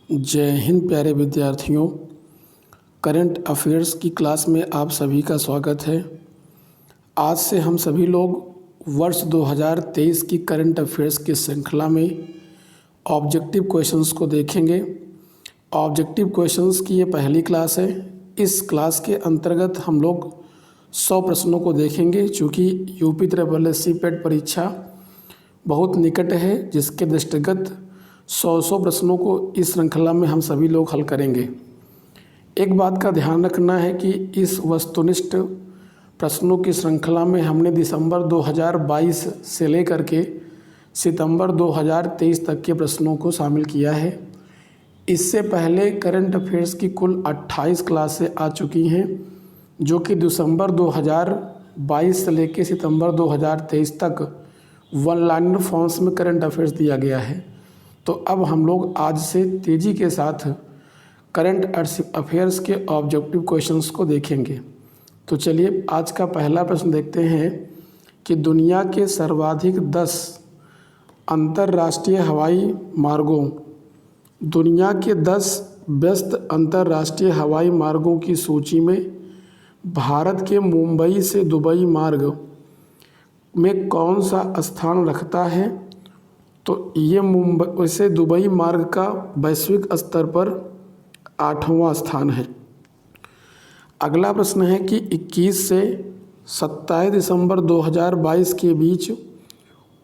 जय हिंद प्यारे विद्यार्थियों। करंट अफेयर्स की क्लास में आप सभी का स्वागत है। आज से हम सभी लोग वर्ष 2023 की करंट अफेयर्स की श्रृंखला में ऑब्जेक्टिव क्वेश्चंस को देखेंगे। ऑब्जेक्टिव क्वेश्चंस की ये पहली क्लास है। इस क्लास के अंतर्गत हम लोग 100 प्रश्नों को देखेंगे। चूँकि यूपी SSC पेट परीक्षा बहुत निकट है, जिसके दृष्टिगत 100 प्रश्नों को इस श्रृंखला में हम सभी लोग हल करेंगे। एक बात का ध्यान रखना है कि इस वस्तुनिष्ठ प्रश्नों की श्रृंखला में हमने दिसंबर 2022 से लेकर के सितंबर 2023 तक के प्रश्नों को शामिल किया है। इससे पहले करंट अफेयर्स की कुल 28 क्लासें आ चुकी हैं, जो कि दिसंबर 2022 से लेकर सितंबर 2023 तक वन लाइनर फॉर्म्स में करंट अफेयर्स दिया गया है। तो अब हम लोग आज से तेज़ी के साथ करंट अफेयर्स के ऑब्जेक्टिव क्वेश्चंस को देखेंगे। तो चलिए आज का पहला प्रश्न देखते हैं कि दुनिया के सर्वाधिक 10 अंतर्राष्ट्रीय हवाई मार्गों दुनिया के 10 व्यस्त अंतर्राष्ट्रीय हवाई मार्गों की सूची में भारत के मुंबई से दुबई मार्ग में कौन सा स्थान रखता है? तो ये मुंबई से दुबई मार्ग का वैश्विक स्तर पर 8वां स्थान है। अगला प्रश्न है कि 21 से 27 दिसंबर 2022 के बीच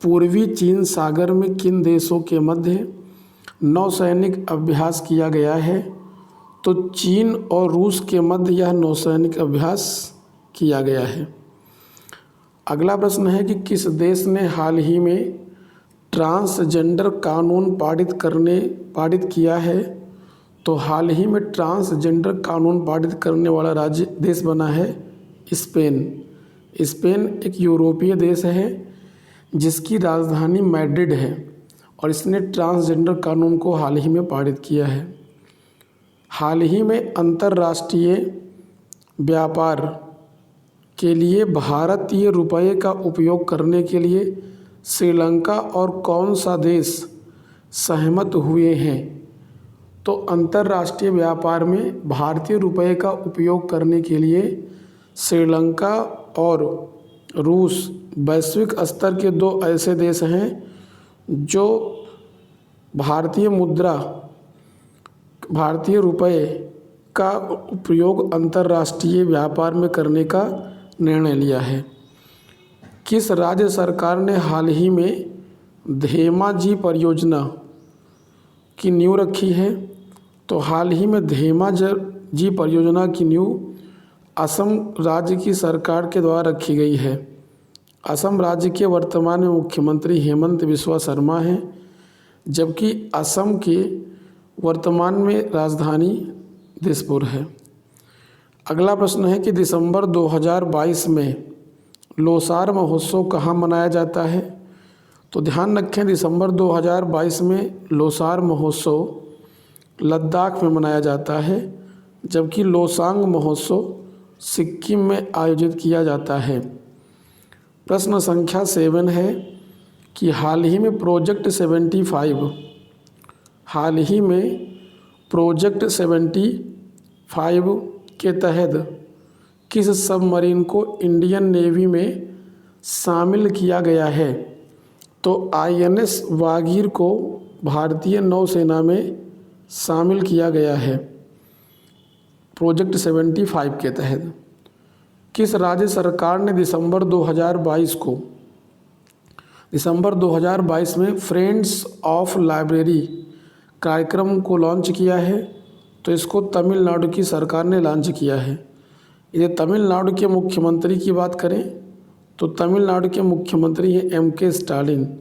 पूर्वी चीन सागर में किन देशों के मध्य नौसैनिक अभ्यास किया गया है? तो चीन और रूस के मध्य यह नौसैनिक अभ्यास किया गया है। अगला प्रश्न है कि किस देश ने हाल ही में ट्रांसजेंडर कानून पारित किया है? तो हाल ही में ट्रांसजेंडर कानून पारित करने वाला देश बना है स्पेन। स्पेन एक यूरोपीय देश है जिसकी राजधानी मैड्रिड है और इसने ट्रांसजेंडर कानून को हाल ही में पारित किया है। हाल ही में अंतर्राष्ट्रीय व्यापार के लिए भारतीय रुपये का उपयोग करने के लिए श्रीलंका और कौन सा देश सहमत हुए हैं? तो अंतर्राष्ट्रीय व्यापार में भारतीय रुपये का उपयोग करने के लिए श्रीलंका और रूस वैश्विक स्तर के दो ऐसे देश हैं जो भारतीय रुपये का उपयोग अंतर्राष्ट्रीय व्यापार में करने का निर्णय लिया है। किस राज्य सरकार ने हाल ही में धेमाजी परियोजना की नींव रखी है? तो हाल ही में धेमाजी परियोजना की नींव असम राज्य की सरकार के द्वारा रखी गई है। असम राज्य के वर्तमान में मुख्यमंत्री हेमंत बिस्वा शर्मा हैं, जबकि असम के वर्तमान में राजधानी दिसपुर है। अगला प्रश्न है कि दिसंबर 2022 में लोसार महोत्सव कहाँ मनाया जाता है? तो ध्यान रखें, दिसंबर 2022 में लोसार महोत्सव लद्दाख में मनाया जाता है, जबकि लोसांग महोत्सव सिक्किम में आयोजित किया जाता है। प्रश्न संख्या 7 है कि हाल ही में प्रोजेक्ट 75 के तहत किस सबमरीन को इंडियन नेवी में शामिल किया गया है? तो INS वागीर को भारतीय नौसेना में शामिल किया गया है प्रोजेक्ट 75 के तहत। किस राज्य सरकार ने दिसंबर 2022 में फ्रेंड्स ऑफ लाइब्रेरी कार्यक्रम को लॉन्च किया है? तो इसको तमिलनाडु की सरकार ने लॉन्च किया है। यदि तमिलनाडु के मुख्यमंत्री की बात करें तो तमिलनाडु के मुख्यमंत्री हैं MK स्टालिन,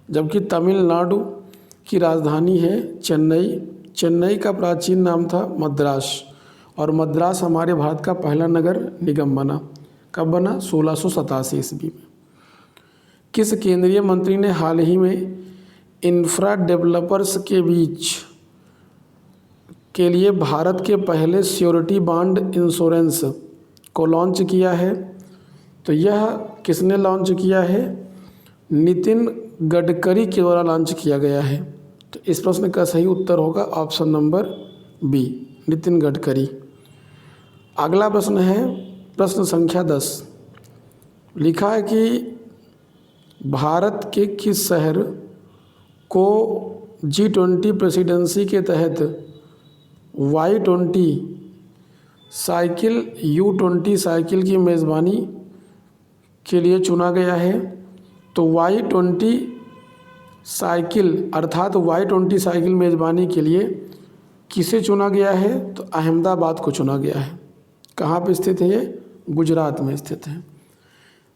जबकि तमिलनाडु की राजधानी है चेन्नई। चेन्नई का प्राचीन नाम था मद्रास, और मद्रास हमारे भारत का पहला नगर निगम बना। कब बना? 1687 ईस्वी में। किस केंद्रीय मंत्री ने हाल ही में इंफ्रा डेवलपर्स के बीच के लिए भारत के पहले श्योरिटी बॉन्ड इंश्योरेंस को लॉन्च किया है? तो यह किसने लॉन्च किया है? नितिन गडकरी के द्वारा लॉन्च किया गया है। तो इस प्रश्न का सही उत्तर होगा option number B, Nitin Gadkari. अगला प्रश्न है प्रश्न संख्या 10। लिखा है कि भारत के किस शहर को G20 प्रेसिडेंसी के तहत Y20 साइकिल U20 साइकिल की मेज़बानी के लिए चुना गया है? तो Y20 साइकिल अर्थात Y20 साइकिल मेज़बानी के लिए किसे चुना गया है? तो अहमदाबाद को चुना गया है। कहाँ पे स्थित है ये? गुजरात में स्थित है।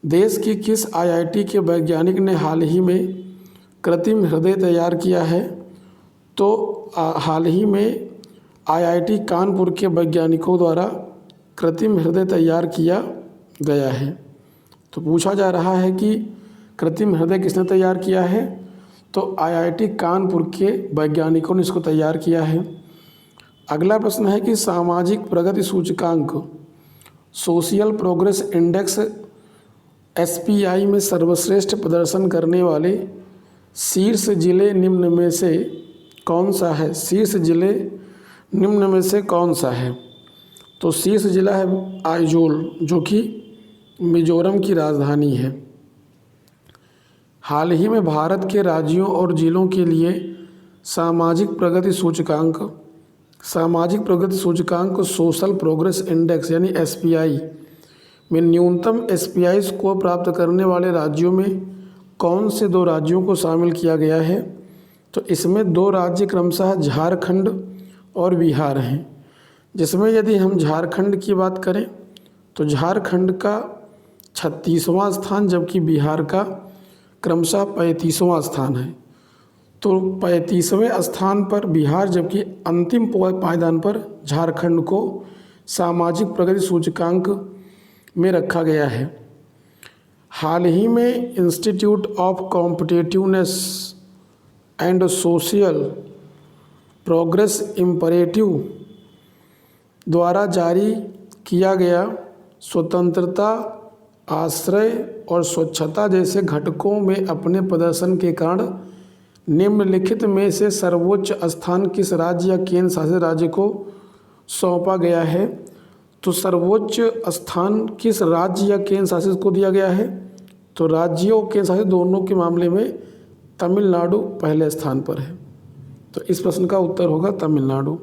देश की किस IIT के वैज्ञानिक ने हाल ही में कृत्रिम हृदय तैयार किया है? तो हाल ही में IIT कानपुर के वैज्ञानिकों द्वारा कृत्रिम हृदय तैयार किया गया है। तो पूछा जा रहा है कि कृत्रिम हृदय किसने तैयार किया है? तो IIT कानपुर के वैज्ञानिकों ने इसको तैयार किया है। अगला प्रश्न है कि सामाजिक प्रगति सूचकांक सोशल प्रोग्रेस इंडेक्स SPI में सर्वश्रेष्ठ प्रदर्शन करने वाले शीर्ष जिले निम्न में से कौन सा है? शीर्ष जिले निम्न में से कौन सा है? तो शीर्ष जिला है आइजोल, जो कि मिजोरम की राजधानी है। हाल ही में भारत के राज्यों और जिलों के लिए सामाजिक प्रगति सूचकांक सोशल प्रोग्रेस इंडेक्स यानी SPI में न्यूनतम SPI स्कोर प्राप्त करने वाले राज्यों में कौन से 2 राज्यों को शामिल किया गया है? तो इसमें 2 राज्य क्रमशः झारखंड और बिहार हैं, जिसमें यदि हम झारखंड की बात करें तो झारखंड का 36वां स्थान, जबकि बिहार का क्रमशः 35वां स्थान है। तो 35वें स्थान पर बिहार, जबकि अंतिम पायदान पर झारखंड को सामाजिक प्रगति सूचकांक में रखा गया है। हाल ही में institute of competitiveness and social progress imperative द्वारा जारी किया गया स्वतंत्रता, आश्रय और स्वच्छता जैसे घटकों में अपने प्रदर्शन के कारण निम्नलिखित में से सर्वोच्च स्थान किस राज्य या केंद्र शासित राज्य को सौंपा गया है? तो सर्वोच्च स्थान किस राज्य या केंद्र शासित को दिया गया है? तो राज्यों के शासित दोनों के मामले में तमिलनाडु पहले स्थान पर है। तो इस प्रश्न का उत्तर होगा तमिलनाडु।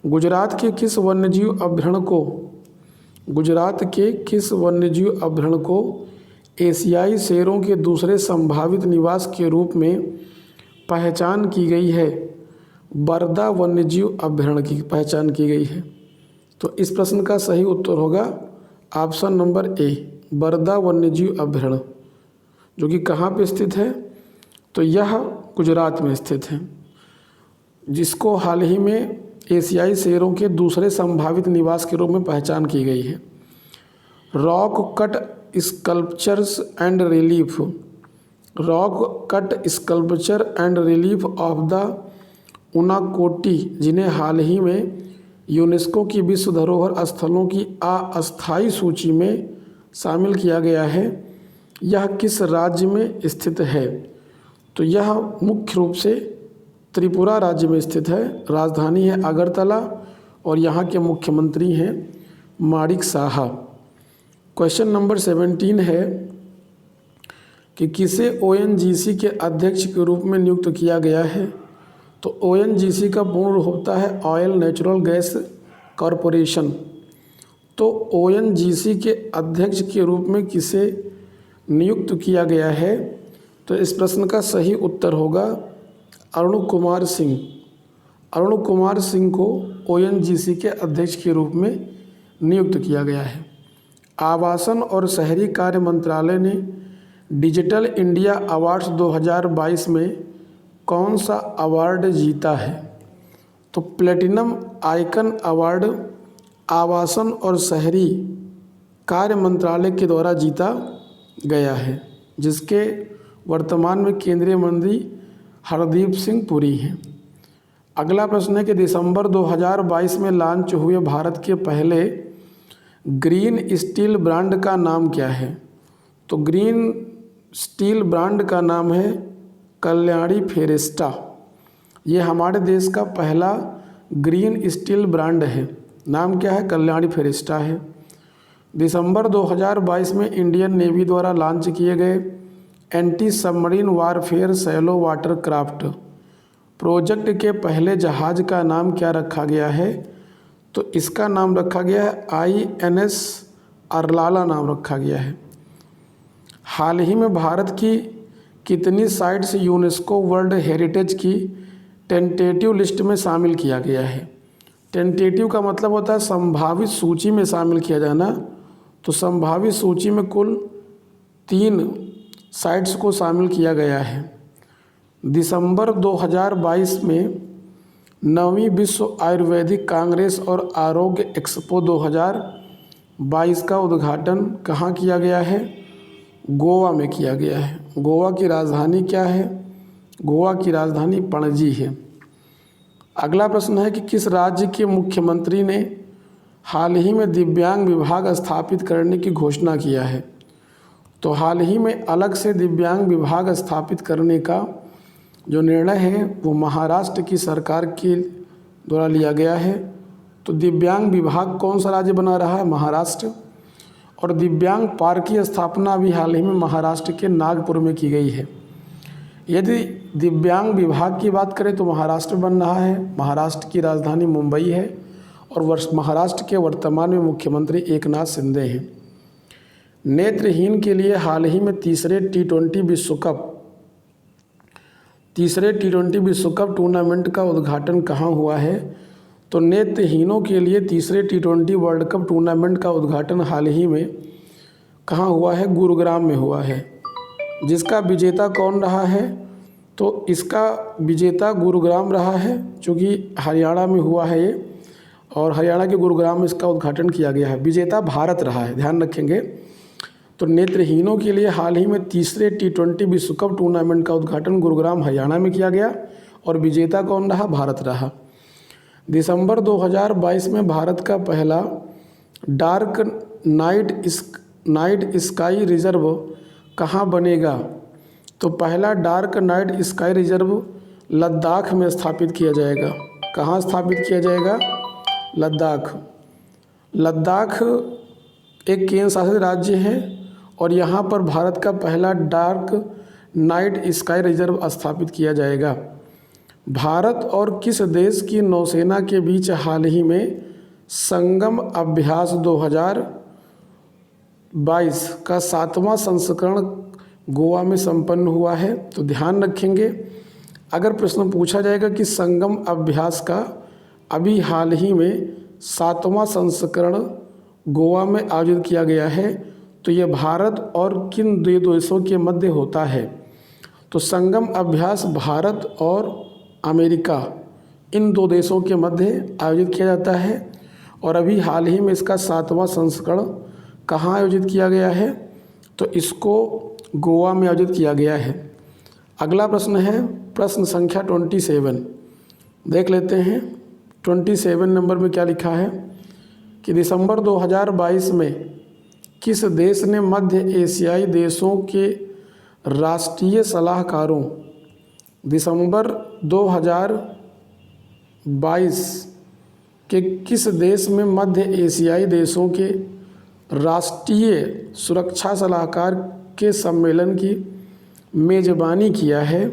गुजरात के किस वन्यजीव अभयारण्य को एशियाई शेरों के दूसरे संभावित निवास के रूप में पहचान की गई है? बरदा वन्यजीव अभयारण्य की पहचान की गई है। तो इस प्रश्न का सही उत्तर होगा ऑप्शन नंबर ए, बरदा वन्यजीव अभयारण्य, जो कि कहाँ पे स्थित है? तो यह गुजरात में स्थित है, जिसको हाल ही में एशियाई शेरों के दूसरे संभावित निवास के रूप में पहचान की गई है। Rock cut sculptures and relief of the Unakoti, जिन्हें हाल ही में यूनेस्को की विश्व धरोहर स्थलों की अस्थायी सूची में शामिल किया गया है, यह किस राज्य में स्थित है? तो यह मुख्य रूप से त्रिपुरा राज्य में स्थित है। राजधानी है अगरतला और यहाँ के मुख्यमंत्री हैं माणिक साहा। क्वेश्चन नंबर 17 है कि किसे ONGC के अध्यक्ष के रूप में नियुक्त किया गया है? तो ONGC का पूर्ण रूप होता है ऑयल नेचुरल गैस कॉरपोरेशन। तो ONGC के अध्यक्ष के रूप में किसे नियुक्त किया गया है? तो इस प्रश्न का सही उत्तर होगा अरुण कुमार सिंह को ONGC के अध्यक्ष के रूप में नियुक्त किया गया है। आवासन और शहरी कार्य मंत्रालय ने डिजिटल इंडिया अवार्ड्स 2022 में कौन सा अवार्ड जीता है? तो प्लेटिनम आइकन अवार्ड आवासन और शहरी कार्य मंत्रालय के द्वारा जीता गया है, जिसके वर्तमान में केंद्रीय मंत्री हरदीप सिंह पुरी हैं। अगला प्रश्न है कि दिसंबर 2022 में लॉन्च हुए भारत के पहले ग्रीन स्टील ब्रांड का नाम क्या है? तो ग्रीन स्टील ब्रांड का नाम है कल्याणी फेरेस्टा। ये हमारे देश का पहला ग्रीन स्टील ब्रांड है। नाम क्या है? कल्याणी फेरिस्टा है। दिसंबर 2022 में इंडियन नेवी द्वारा लॉन्च किए गए anti submarine warfare shallow water craft project के पहले जहाज़ का नाम क्या रखा गया है? तो इसका नाम रखा गया है INS अरलाला नाम रखा गया है। हाल ही में भारत की कितनी साइट्स यूनेस्को वर्ल्ड हेरिटेज की टेंटेटिव लिस्ट में शामिल किया गया है? टेंटेटिव का मतलब होता है संभावित सूची में शामिल किया जाना। तो संभावित सूची में कुल 3 साइट्स को शामिल किया गया है। दिसंबर 2022 में 9वीं विश्व आयुर्वेदिक कांग्रेस और आरोग्य एक्सपो 2022 का उद्घाटन कहाँ किया गया है? गोवा में किया गया है। गोवा की राजधानी क्या है? गोवा की राजधानी पणजी है। अगला प्रश्न है कि किस राज्य के मुख्यमंत्री ने हाल ही में दिव्यांग विभाग स्थापित करने की घोषणा किया है? तो हाल ही में अलग से दिव्यांग विभाग स्थापित करने का जो निर्णय है वो महाराष्ट्र की सरकार के द्वारा लिया गया है। तो दिव्यांग विभाग कौन सा राज्य बना रहा है? महाराष्ट्र। और दिव्यांग पार्क की स्थापना भी हाल ही में महाराष्ट्र के नागपुर में की गई है। यदि दिव्यांग विभाग की बात करें तो महाराष्ट्र बन रहा है। महाराष्ट्र की राजधानी मुंबई है और महाराष्ट्र के वर्तमान में मुख्यमंत्री एकनाथ शिंदे हैं। नेत्रहीन के लिए हाल ही में तीसरे T20 विश्व कप टूर्नामेंट का उद्घाटन कहाँ हुआ है? तो नेत्रहीनों के लिए तीसरे T20 वर्ल्ड कप टूर्नामेंट का उद्घाटन हाल ही में कहाँ हुआ है? गुरुग्राम में हुआ है। जिसका विजेता कौन रहा है? तो इसका विजेता गुरुग्राम रहा है, चूँकि हरियाणा में हुआ है ये, और हरियाणा के गुरुग्राम में इसका उद्घाटन किया गया है। विजेता भारत रहा है, ध्यान रखेंगे। तो नेत्रहीनों के लिए हाल ही में तीसरे T20 विश्व कप टूर्नामेंट का उद्घाटन गुरुग्राम हरियाणा में किया गया और विजेता कौन रहा? भारत रहा। दिसंबर 2022 में भारत का पहला डार्क नाइट स्काई रिजर्व कहाँ बनेगा? तो पहला dark night sky reserve Ladakh में स्थापित किया जाएगा। कहाँ स्थापित किया जाएगा? लद्दाख। लद्दाख एक केंद्र शासित राज्य है और यहाँ पर भारत का पहला डार्क नाइट स्काई रिजर्व स्थापित किया जाएगा। भारत और किस देश की नौसेना के बीच हाल ही में संगम अभ्यास 2022 का 7वां संस्करण गोवा में संपन्न हुआ है? तो ध्यान रखेंगे, अगर प्रश्न पूछा जाएगा कि संगम अभ्यास का अभी हाल ही में 7वां संस्करण गोवा में आयोजित किया गया है, तो ये भारत और किन 2 देशों के मध्य होता है? तो संगम अभ्यास भारत और अमेरिका, इन 2 देशों के मध्य आयोजित किया जाता है और अभी हाल ही में इसका 7वां संस्करण कहाँ आयोजित किया गया है? तो इसको गोवा में आयोजित किया गया है। अगला प्रश्न है प्रश्न संख्या 27। देख लेते हैं 27 नंबर में क्या लिखा है कि दिसंबर 2022 में किस देश ने मध्य एशियाई देशों के राष्ट्रीय सलाहकारों दिसंबर 2022 के किस देश में मध्य एशियाई देशों के राष्ट्रीय सुरक्षा सलाहकार के सम्मेलन की मेज़बानी किया है?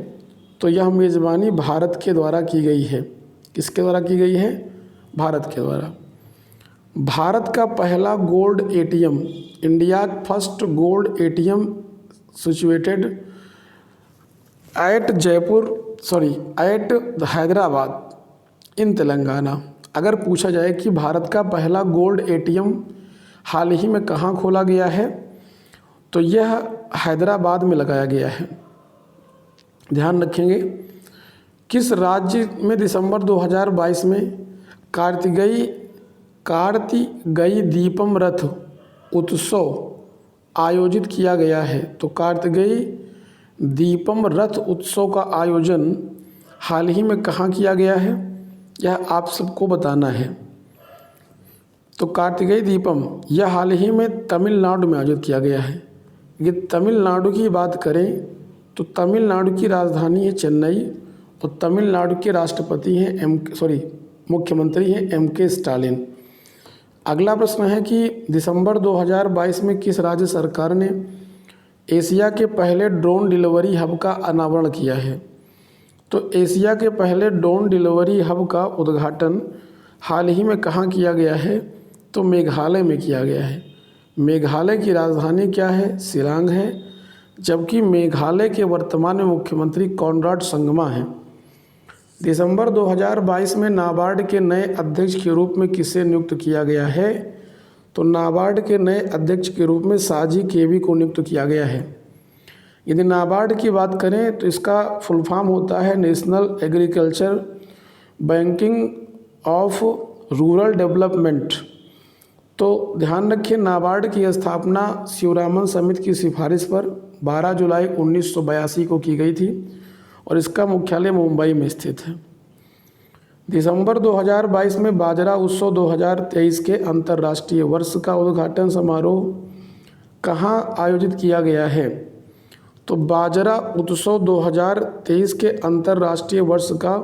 तो यह मेज़बानी भारत के द्वारा की गई है। किसके द्वारा की गई है? भारत के द्वारा। भारत का पहला gold ATM, India first gold ATM situated at Hyderabad in Telangana. अगर पूछा जाए कि भारत का पहला गोल्ड ATM हाल ही में कहाँ खोला गया है, तो यह हैदराबाद में लगाया गया है। ध्यान रखेंगे, किस राज्य में दिसंबर 2022 में कार्तिकेय दीपम रथ उत्सव आयोजित किया गया है? तो कार्तिकेय दीपम रथ उत्सव का आयोजन हाल ही में कहाँ किया गया है, यह आप सबको बताना है। तो कार्तिकेय दीपम यह हाल ही में तमिलनाडु में आयोजित किया गया है। ये तमिलनाडु की बात करें तो तमिलनाडु की राजधानी है चेन्नई तो तमिलनाडु के राष्ट्रपति हैं मुख्यमंत्री हैं M.K. स्टालिन। अगला प्रश्न है कि दिसंबर 2022 में किस राज्य सरकार ने एशिया के पहले ड्रोन डिलीवरी हब का अनावरण किया है? तो एशिया के पहले ड्रोन डिलीवरी हब का उद्घाटन हाल ही में कहाँ किया गया है? तो मेघालय में किया गया है। मेघालय की राजधानी क्या है? शिलांग है। जबकि मेघालय के वर्तमान में मुख्यमंत्री कॉनराड संगमा हैं। दिसंबर 2022 में नाबार्ड के नए अध्यक्ष के रूप में किसे नियुक्त किया गया है? तो नाबार्ड के नए अध्यक्ष के रूप में साजी केवी को नियुक्त किया गया है। यदि नाबार्ड की बात करें तो इसका फुल फॉर्म होता है national agriculture banking of rural development. तो ध्यान रखिए, नाबार्ड की स्थापना शिवरामन समिति की सिफारिश पर 12 जुलाई 1982 को की गई थी और इसका मुख्यालय मुंबई में स्थित है। दिसंबर 2022 में बाजरा उत्सव 2023 के अंतर्राष्ट्रीय वर्ष का उद्घाटन समारोह कहाँ आयोजित किया गया है? तो बाजरा उत्सव 2023 के अंतर्राष्ट्रीय वर्ष का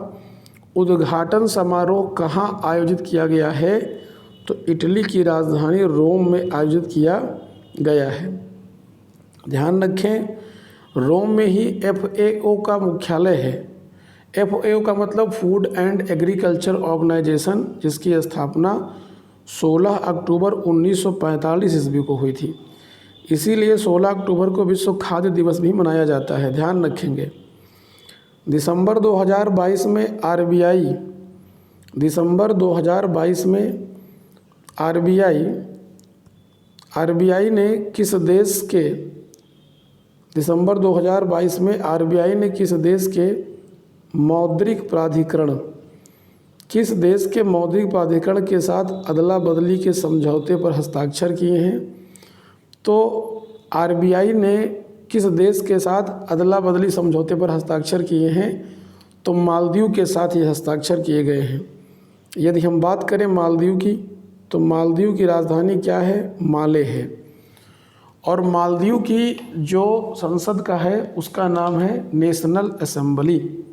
उद्घाटन समारोह कहाँ आयोजित किया गया है? तो इटली की राजधानी रोम में आयोजित किया गया है। ध्यान रखें, रोम में ही FAO का मुख्यालय है। FAO का मतलब फूड एंड एग्रीकल्चर ऑर्गेनाइजेशन, जिसकी स्थापना 16 अक्टूबर 1945 ईस्वी को हुई थी। इसीलिए 16 अक्टूबर को विश्व खाद्य दिवस भी मनाया जाता है, ध्यान रखेंगे। दिसंबर 2022 में RBI ने किस देश के मौद्रिक प्राधिकरण के साथ अदला बदली के समझौते पर हस्ताक्षर किए हैं? तो RBI ने किस देश के साथ अदला बदली समझौते पर हस्ताक्षर किए हैं? तो मालदीव के साथ ये हस्ताक्षर किए गए हैं। यदि हम बात करें मालदीव की, तो मालदीव की राजधानी क्या है? माले है। और मालदीव की जो संसद का है उसका नाम है नेशनल असेंबली।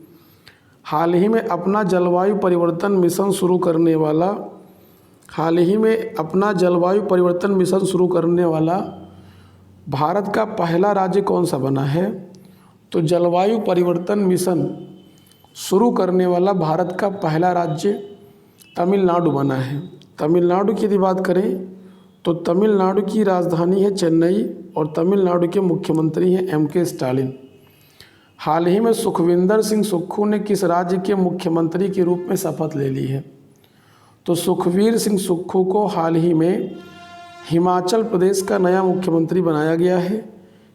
हाल ही में अपना जलवायु परिवर्तन मिशन शुरू करने वाला भारत का पहला राज्य कौन सा बना है? तो जलवायु परिवर्तन मिशन शुरू करने वाला भारत का पहला राज्य तमिलनाडु बना है। तमिलनाडु की यदि बात करें तो तमिलनाडु की राजधानी है चेन्नई और तमिलनाडु के मुख्यमंत्री हैं M.K. स्टालिन। हाल ही में सुखविंदर सिंह सुक्खू ने किस राज्य के मुख्यमंत्री के रूप में शपथ ले ली है? तो सुखवीर सिंह सुक्खू को हाल ही में हिमाचल प्रदेश का नया मुख्यमंत्री बनाया गया है।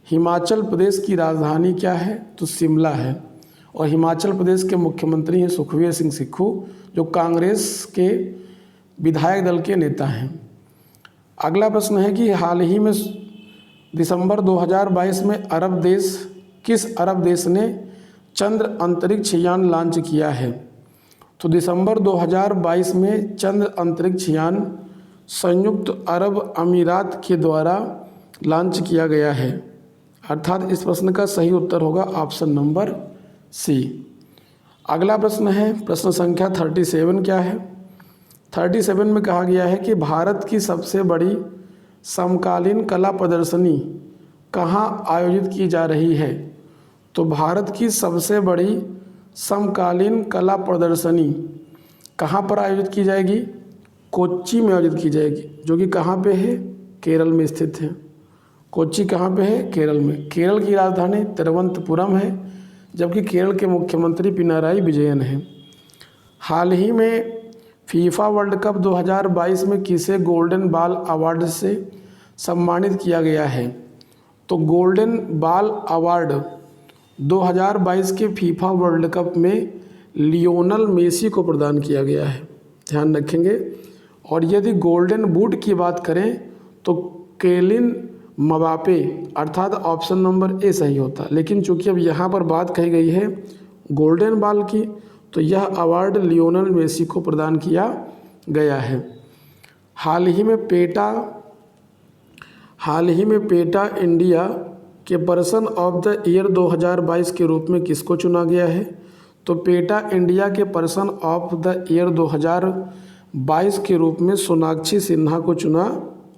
हिमाचल प्रदेश की राजधानी क्या है? तो शिमला है। और हिमाचल प्रदेश के मुख्यमंत्री हैं सुखवीर सिंह सुक्खू, जो कांग्रेस के विधायक दल के नेता हैं। अगला प्रश्न है कि हाल ही में दिसंबर 2022 में किस अरब देश ने चंद्र अंतरिक्ष यान लॉन्च किया है? तो दिसंबर 2022 में चंद्र अंतरिक्ष यान संयुक्त अरब अमीरात के द्वारा लॉन्च किया गया है। अर्थात इस प्रश्न का सही उत्तर होगा ऑप्शन नंबर सी। अगला प्रश्न है प्रश्न संख्या 37 क्या है? 37 में कहा गया है कि भारत की सबसे बड़ी समकालीन कला प्रदर्शनी कहाँ आयोजित की जा रही है? तो भारत की सबसे बड़ी समकालीन कला प्रदर्शनी कहाँ पर आयोजित की जाएगी? कोच्चि में आयोजित की जाएगी, जो कि कहाँ पे है? केरल में स्थित है। कोच्चि कहाँ पे है? केरल में। केरल की राजधानी तिरुवनंतपुरम है, जबकि केरल के मुख्यमंत्री पिनाराई विजयन हैं। हाल ही में फीफा वर्ल्ड कप 2022 में किसे गोल्डन बॉल अवार्ड से सम्मानित किया गया है? तो गोल्डन बॉल अवार्ड 2022 के फीफा वर्ल्ड कप में लियोनल मेसी को प्रदान किया गया है, ध्यान रखेंगे। और यदि गोल्डन बूट की बात करें तो केलिन मबापे, अर्थात ऑप्शन नंबर ए सही होता। लेकिन चूंकि अब यहाँ पर बात कही गई है गोल्डन बॉल की, तो यह अवार्ड लियोनल मेसी को प्रदान किया गया है। हाल ही में पेटा इंडिया के पर्सन ऑफ द ईयर 2022 के रूप में किसको चुना गया है? तो पेटा इंडिया के पर्सन ऑफ द ईयर 2022 के रूप में सोनाक्षी सिन्हा को चुना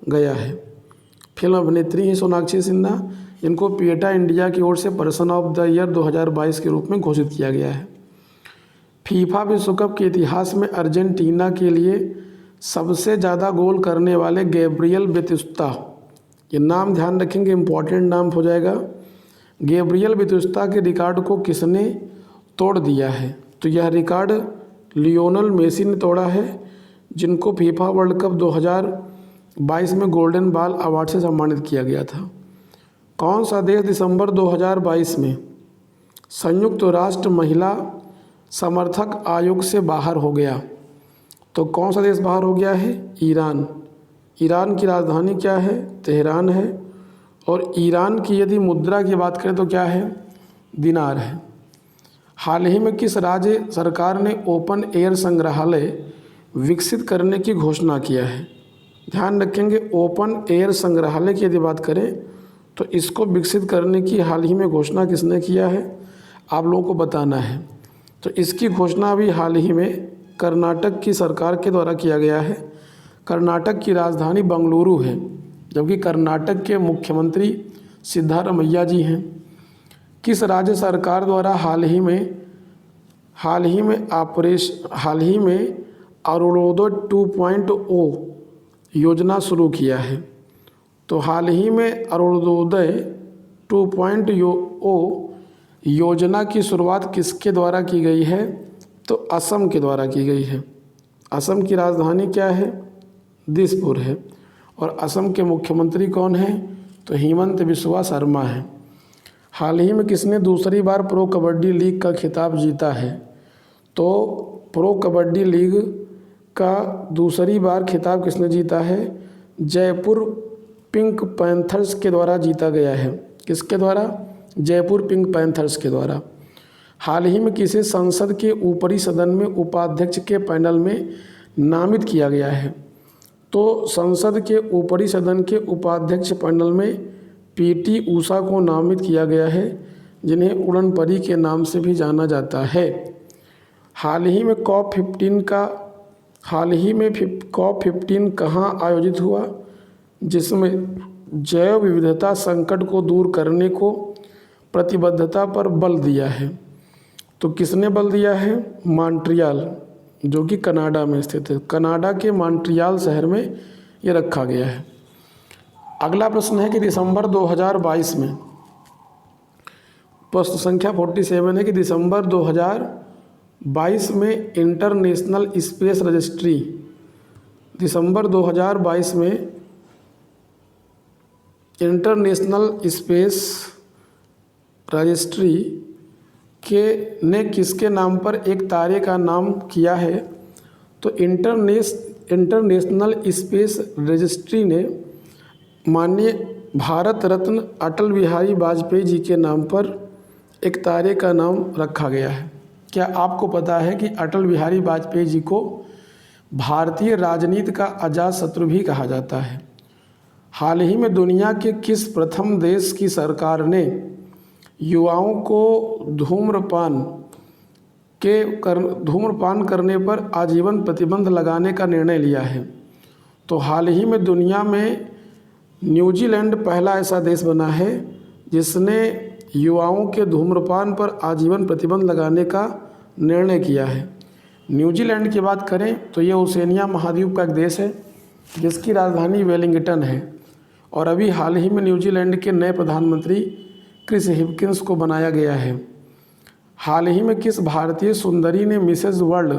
गया है। फिल्म अभिनेत्री हैं सोनाक्षी सिन्हा, जिनको पेटा इंडिया की ओर से पर्सन ऑफ द ईयर 2022 के रूप में घोषित किया गया है। फीफा विश्व कप के इतिहास में अर्जेंटीना के लिए सबसे ज़्यादा गोल करने वाले गैब्रियल बेतिस्ता, ये नाम ध्यान रखेंगे, इम्पॉर्टेंट नाम हो जाएगा। गैब्रियल बेतिस्ता के रिकॉर्ड को किसने तोड़ दिया है? तो यह रिकॉर्ड लियोनेल मेसी ने तोड़ा है, जिनको फीफा वर्ल्ड कप 2022 में गोल्डन बॉल अवार्ड से सम्मानित किया गया था। कौन सा देश दिसंबर 2022 में संयुक्त राष्ट्र महिला समर्थक आयोग से बाहर हो गया? तो कौन सा देश बाहर हो गया है? ईरान। ईरान की राजधानी क्या है? तेहरान है। और ईरान की यदि मुद्रा की बात करें तो क्या है? दिनार है। हाल ही में किस राज्य सरकार ने ओपन एयर संग्रहालय विकसित करने की घोषणा किया है? ध्यान रखेंगे, ओपन एयर संग्रहालय की यदि बात करें तो इसको विकसित करने की हाल ही में घोषणा किसने किया है, आप लोगों को बताना है। तो इसकी घोषणा भी हाल ही में कर्नाटक की सरकार के द्वारा किया गया है। कर्नाटक की राजधानी बंगलुरु है, जबकि कर्नाटक के मुख्यमंत्री सिद्धारमैया जी हैं। किस राज्य सरकार द्वारा हाल ही में अरुणोदय 2.0 योजना शुरू किया है? तो हाल ही में अरुणोदय 2.0 योजना की शुरुआत किसके द्वारा की गई है? तो असम के द्वारा की गई है। असम की राजधानी क्या है? दिसपुर है। और असम के मुख्यमंत्री कौन हैं? तो हेमंत बिस्वा शर्मा हैं। हाल ही में किसने दूसरी बार प्रो कबड्डी लीग का खिताब जीता है? तो प्रो कबड्डी लीग का दूसरी बार खिताब किसने जीता है? जयपुर पिंक पैंथर्स के द्वारा जीता गया है। किसके द्वारा? जयपुर पिंक पैंथर्स के द्वारा। हाल ही में किसे संसद के ऊपरी सदन में उपाध्यक्ष के पैनल में नामित किया गया है? तो संसद के ऊपरी सदन के उपाध्यक्ष पैनल में पीटी ऊषा को नामित किया गया है, जिन्हें उड़न परी के नाम से भी जाना जाता है। हाल ही में कॉप 15 कहाँ आयोजित हुआ, जिसमें जैव विविधता संकट को दूर करने को प्रतिबद्धता पर बल दिया है? तो किसने बल दिया है? मॉन्ट्रियल, जो कि कनाडा में स्थित है। कनाडा के मॉन्ट्रियल शहर में ये रखा गया है। अगला प्रश्न है कि दिसंबर 2022 में, प्रश्न संख्या 47 है कि दिसंबर 2022 में इंटरनेशनल स्पेस रजिस्ट्री, दिसंबर 2022 में इंटरनेशनल स्पेस रजिस्ट्री ने किसके नाम पर एक तारे का नाम किया है? तो इंटरनेशनल स्पेस रजिस्ट्री ने माननीय भारत रत्न अटल बिहारी वाजपेयी जी के नाम पर एक तारे का नाम रखा गया है। क्या आपको पता है कि अटल बिहारी वाजपेयी जी को भारतीय राजनीति का अजात शत्रु भी कहा जाता है? हाल ही में दुनिया के किस प्रथम देश की सरकार ने युवाओं को धूम्रपान करने पर आजीवन प्रतिबंध लगाने का निर्णय लिया है? तो हाल ही में दुनिया में न्यूजीलैंड पहला ऐसा देश बना है जिसने युवाओं के धूम्रपान पर आजीवन प्रतिबंध लगाने का निर्णय किया है। न्यूजीलैंड की बात करें तो ये ओशिनिया महाद्वीप का एक देश है, जिसकी राजधानी वेलिंगटन है। और अभी हाल ही में न्यूजीलैंड के नए प्रधानमंत्री क्रिस हिपकिंस को बनाया गया है। हाल ही में किस भारतीय सुंदरी ने मिसेज वर्ल्ड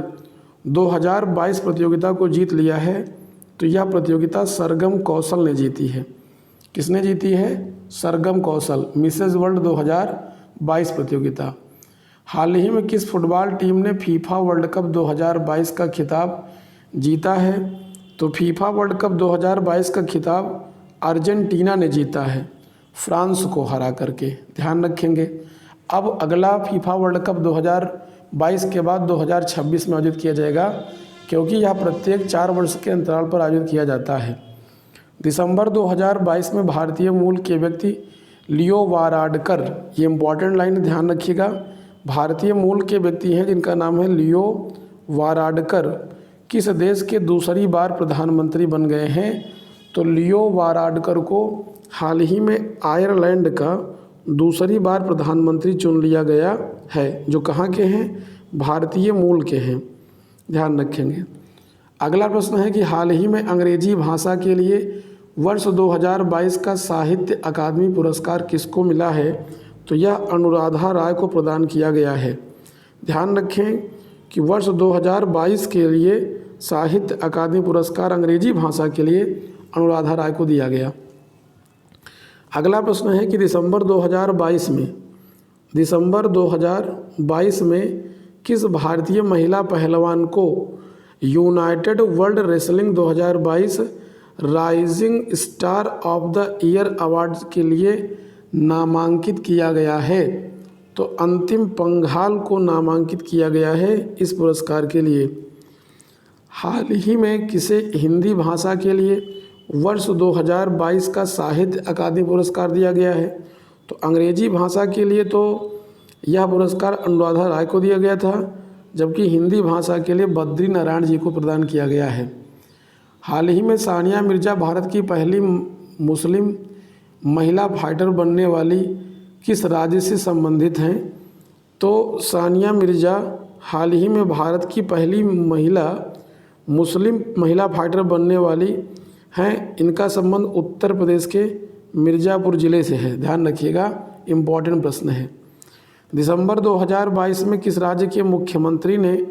2022 प्रतियोगिता को जीत लिया है? तो यह प्रतियोगिता सरगम कौशल ने जीती है। किसने जीती है? सरगम कौशल, मिसेज वर्ल्ड 2022 प्रतियोगिता। हाल ही में किस फुटबॉल टीम ने फीफा वर्ल्ड कप 2022 का खिताब जीता है? तो फीफा वर्ल्ड कप 2022 का खिताब अर्जेंटीना ने जीता है, फ्रांस को हरा करके। ध्यान रखेंगे। अब अगला फीफा वर्ल्ड कप 2022 के बाद 2026 में आयोजित किया जाएगा, क्योंकि यह प्रत्येक 4 वर्ष के अंतराल पर आयोजित किया जाता है। दिसंबर 2022 में भारतीय मूल के व्यक्ति लियो वाराडकर, ये इंपॉर्टेंट लाइन ध्यान रखिएगा, भारतीय मूल के व्यक्ति हैं जिनका नाम है लियो वाराडकर, किस देश के दूसरी बार प्रधानमंत्री बन गए हैं? तो लियो वाराडकर को हाल ही में आयरलैंड का दूसरी बार प्रधानमंत्री चुन लिया गया है, जो कहाँ के हैं? भारतीय मूल के हैं, ध्यान रखेंगे। अगला प्रश्न है कि हाल ही में अंग्रेजी भाषा के लिए वर्ष 2022 का साहित्य अकादमी पुरस्कार किसको मिला है? तो यह अनुराधा राय को प्रदान किया गया है। ध्यान रखें कि वर्ष 2022 के लिए साहित्य अकादमी पुरस्कार अंग्रेजी भाषा के लिए अनुराधा राय को दिया गया। अगला प्रश्न है कि दिसंबर 2022 में किस भारतीय महिला पहलवान को United world wrestling 2022 rising star of the year award के लिए नामांकित किया गया है? तो अंतिम पंघाल को नामांकित किया गया है इस पुरस्कार के लिए। हाल ही में किसे हिंदी भाषा के लिए वर्ष 2022 का साहित्य अकादमी पुरस्कार दिया गया है? तो अंग्रेजी भाषा के लिए तो यह पुरस्कार अनुराधा राय को दिया गया था, जबकि हिंदी भाषा के लिए बद्री नारायण जी को प्रदान किया गया है। हाल ही में सानिया मिर्ज़ा भारत की पहली मुस्लिम महिला फाइटर बनने वाली किस राज्य से संबंधित हैं? तो सानिया मिर्ज़ा हाल ही में भारत की पहली मुस्लिम महिला फाइटर बनने वाली हैं। इनका संबंध उत्तर प्रदेश के मिर्ज़ापुर ज़िले से है, ध्यान रखिएगा, इम्पॉर्टेंट प्रश्न है। दिसंबर 2022 में किस राज्य के मुख्यमंत्री ने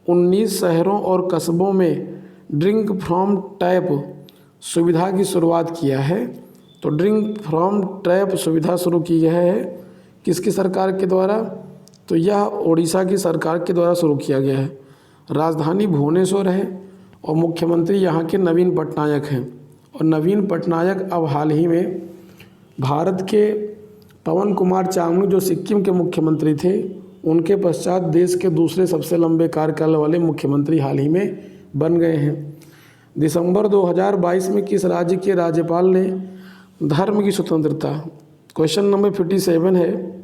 19 शहरों और कस्बों में ड्रिंक फ्रॉम टैप सुविधा की शुरुआत किया है? तो ड्रिंक फ्रॉम टैप सुविधा शुरू की है किसकी सरकार के द्वारा? तो यह ओडिशा की सरकार के द्वारा शुरू किया गया है। राजधानी भुवनेश्वर है और मुख्यमंत्री यहाँ के नवीन पटनायक हैं। और नवीन पटनायक अब हाल ही में भारत के पवन कुमार चामलिंग जो सिक्किम के मुख्यमंत्री थे, उनके पश्चात देश के दूसरे सबसे लंबे कार्यकाल वाले मुख्यमंत्री हाल ही में बन गए हैं। दिसंबर 2022 में किस राज्य के राज्यपाल ने धर्म की स्वतंत्रता, क्वेश्चन नंबर 57 है,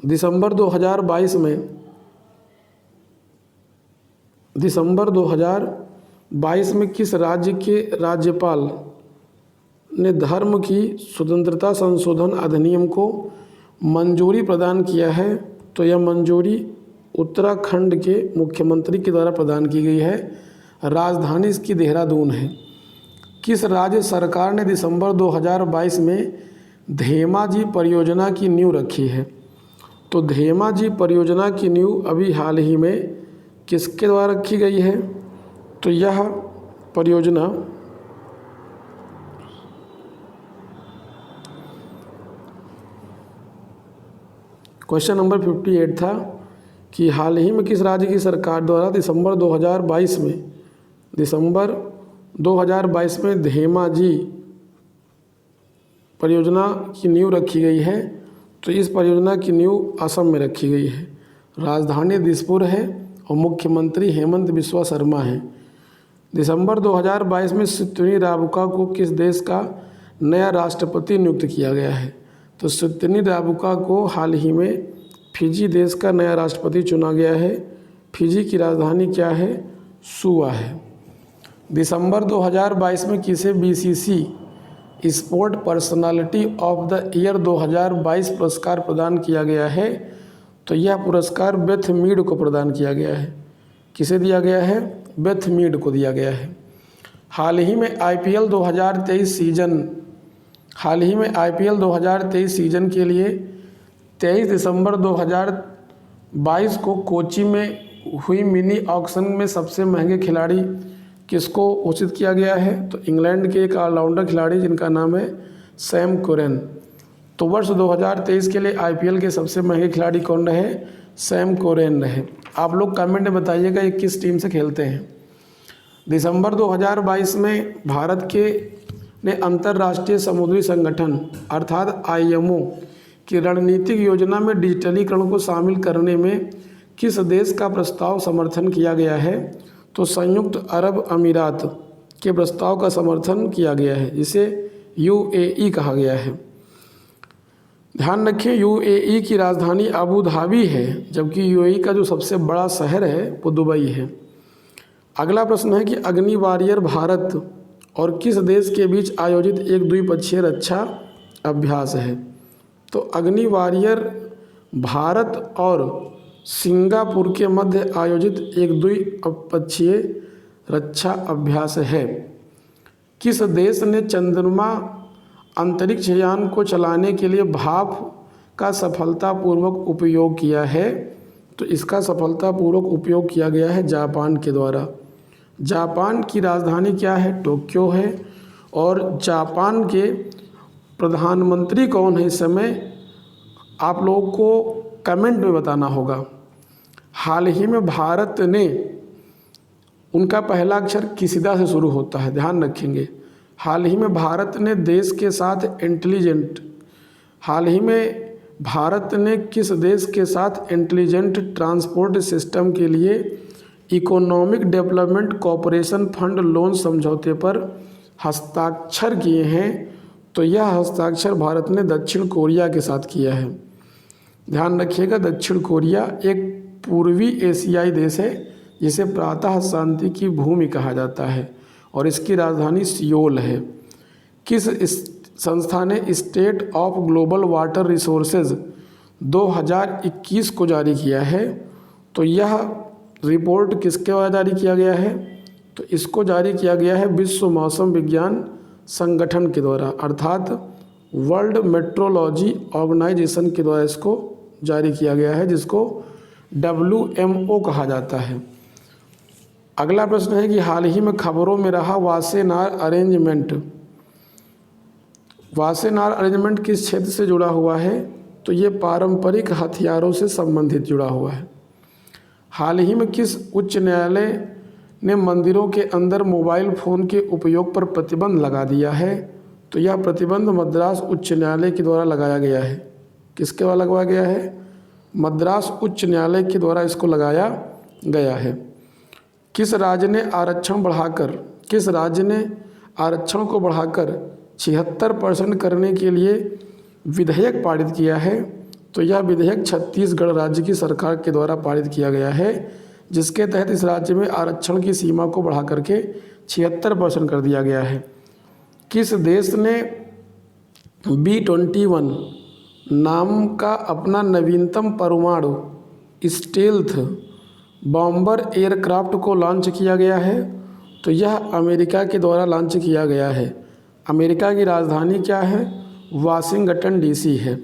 दिसंबर 2022 में किस राज्य के राज्यपाल ने धर्म की स्वतंत्रता संशोधन अधिनियम को मंजूरी प्रदान किया है? तो यह मंजूरी उत्तराखंड के मुख्यमंत्री के द्वारा प्रदान की गई है। राजधानी इसकी देहरादून है। किस राज्य सरकार ने दिसंबर 2022 में धेमाजी परियोजना की नींव रखी है? तो धेमाजी परियोजना की नींव अभी हाल ही में किसके द्वारा रखी गई है? तो यह परियोजना क्वेश्चन नंबर 58 था कि हाल ही में किस राज्य की सरकार द्वारा दिसंबर 2022 में धेमाजी परियोजना की नींव रखी गई है? तो इस परियोजना की नींव असम में रखी गई है। राजधानी दिसपुर है और मुख्यमंत्री हेमंत बिस्वा शर्मा हैं। दिसंबर 2022 में सितनी राबुका को किस देश का नया राष्ट्रपति नियुक्त किया गया है? तो सितनी राबुका को हाल ही में फिजी देश का नया राष्ट्रपति चुना गया है। फिजी की राजधानी क्या है? सुआ है। दिसंबर 2022 में किसे BCC sport personality of the year 2022 पुरस्कार प्रदान किया गया है? तो यह पुरस्कार बेथ मीड को प्रदान किया गया है। किसे दिया गया है? बेथ मीड को दिया गया है। हाल ही में IPL 2023 सीजन के लिए 23 दिसंबर 2022 को कोची में हुई मिनी ऑक्शन में सबसे महंगे खिलाड़ी किसको घोषित किया गया है? तो इंग्लैंड के एक ऑलराउंडर खिलाड़ी जिनका नाम है सैम कुरैन। तो वर्ष 2023 के लिए IPL के सबसे महंगे खिलाड़ी कौन रहे? सैम कुरैन रहे। आप लोग कमेंट में बताइएगा ये किस टीम से खेलते हैं। दिसंबर 2022 में भारत ने अंतर्राष्ट्रीय समुद्री संगठन अर्थात IMO की रणनीतिक योजना में डिजिटलीकरण को शामिल करने में किस देश का प्रस्ताव समर्थन किया गया है? तो संयुक्त अरब अमीरात के प्रस्ताव का समर्थन किया गया है, जिसे UAE कहा गया है। ध्यान रखें, यूएई की राजधानी अबू धाबी है, जबकि यूएई का जो सबसे बड़ा शहर है वो दुबई है। अगला प्रश्न है कि अग्नि वॉरियर भारत और किस देश के बीच आयोजित एक द्विपक्षीय रक्षा अभ्यास है। तो अग्नि वॉरियर भारत और सिंगापुर के मध्य आयोजित एक द्विपक्षीय रक्षा अभ्यास है। किस देश ने चंद्रमा अंतरिक्ष यान को चलाने के लिए भाप का सफलतापूर्वक उपयोग किया है। तो इसका सफलतापूर्वक उपयोग किया गया है जापान के द्वारा। जापान की राजधानी क्या है? टोक्यो है। और जापान के प्रधानमंत्री कौन है इस समय? आप लोगों को कमेंट में बताना होगा। हाल ही में भारत ने, उनका पहला अक्षर किसिदा से शुरू होता है, ध्यान रखेंगे। हाल ही में भारत ने देश के साथ किस देश के साथ इंटेलिजेंट ट्रांसपोर्ट सिस्टम के लिए economic development corporation fund loan समझौते पर हस्ताक्षर किए हैं? तो यह हस्ताक्षर भारत ने दक्षिण कोरिया के साथ किया है। ध्यान रखिएगा, दक्षिण कोरिया एक पूर्वी एशियाई देश है जिसे प्रातः शांति की भूमि कहा जाता है और इसकी राजधानी सियोल है। किस संस्था ने state of global water resources 2021 को जारी किया है? तो यह रिपोर्ट किसके द्वारा जारी किया गया है? तो इसको जारी किया गया है विश्व मौसम विज्ञान संगठन के द्वारा, अर्थात वर्ल्ड मेट्रोलॉजी ऑर्गेनाइजेशन के द्वारा इसको जारी किया गया है, जिसको WMO कहा जाता है। अगला प्रश्न है कि हाल ही में खबरों में रहा वासेनार अरेंजमेंट किस क्षेत्र से जुड़ा हुआ है? तो ये पारंपरिक हथियारों से संबंधित जुड़ा हुआ है। हाल ही में किस उच्च न्यायालय ने मंदिरों के अंदर मोबाइल फ़ोन के उपयोग पर प्रतिबंध लगा दिया है? तो यह प्रतिबंध मद्रास उच्च न्यायालय के द्वारा लगाया गया है। किसके द्वारा लगाया गया है? मद्रास उच्च न्यायालय के द्वारा इसको लगाया गया है। किस राज्य ने आरक्षण को बढ़ाकर 76% करने के लिए विधेयक पारित किया है? तो यह विधेयक छत्तीसगढ़ राज्य की सरकार के द्वारा पारित किया गया है, जिसके तहत इस राज्य में आरक्षण की सीमा को बढ़ा करके 76% कर दिया गया है। किस देश ने B-21 नाम का अपना नवीनतम परमाणु स्टेल्थ बॉम्बर एयरक्राफ्ट को लॉन्च किया गया है? तो यह अमेरिका के द्वारा लॉन्च किया गया है। अमेरिका की राजधानी क्या है? वाशिंगटन DC है।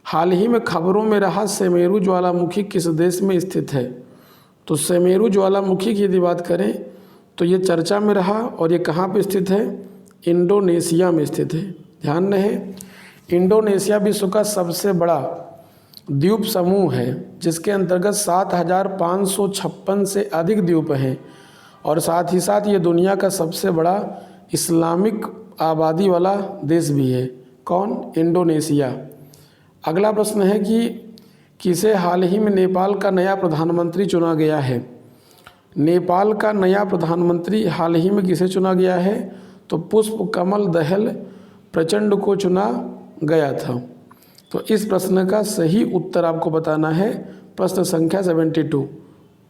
हाल ही में खबरों में रहा सुमेरु ज्वालामुखी किस देश में स्थित है? तो सुमेरु ज्वालामुखी की यदि बात करें तो ये चर्चा में रहा और ये कहाँ पे स्थित है? इंडोनेशिया में स्थित है। ध्यान रहे, इंडोनेशिया विश्व का सबसे बड़ा द्वीप समूह है, जिसके अंतर्गत 7,556 से अधिक द्वीप हैं और साथ ही साथ ये दुनिया का सबसे बड़ा इस्लामिक आबादी वाला देश भी है। कौन? इंडोनेशिया। अगला प्रश्न है कि किसे हाल ही में नेपाल का नया प्रधानमंत्री चुना गया है? नेपाल का नया प्रधानमंत्री हाल ही में किसे चुना गया है? तो पुष्पकमल दहल प्रचंड को चुना गया था। तो इस प्रश्न का सही उत्तर आपको बताना है, प्रश्न संख्या 72,